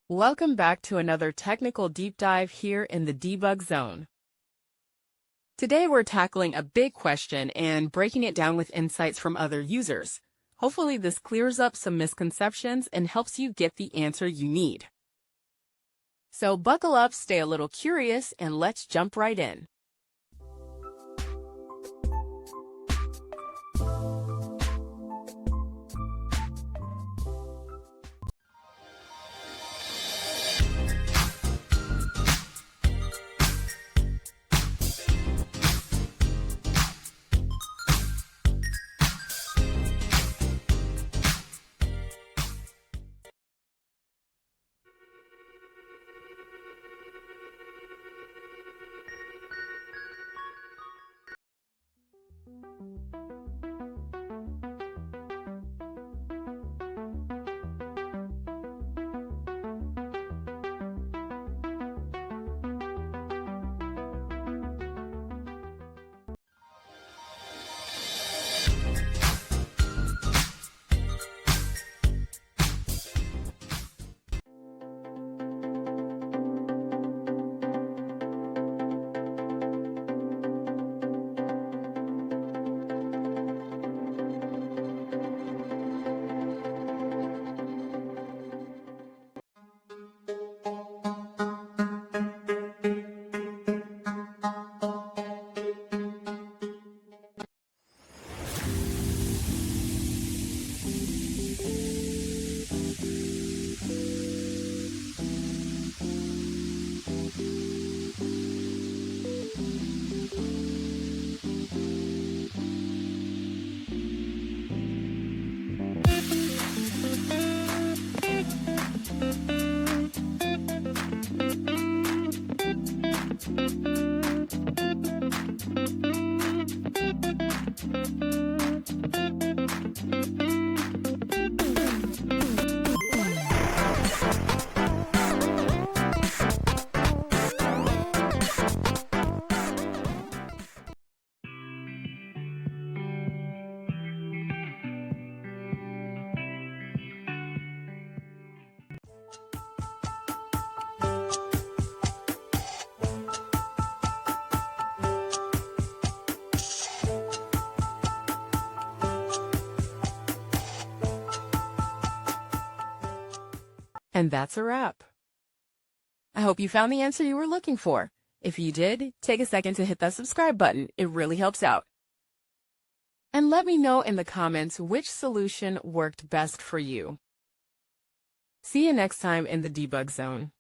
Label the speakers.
Speaker 1: Welcome back to another technical deep dive here in the debug zone. Today we're tackling a big question and breaking it down with insights from other users. Hopefully this clears up some misconceptions and helps you get the answer you need. So buckle up, stay a little curious, and let's jump right in. And that's a wrap. I hope you found the answer you were looking for. If you did, take a second to hit that subscribe button. It really helps out. And let me know in the comments which solution worked best for you. See you next time in the debug zone.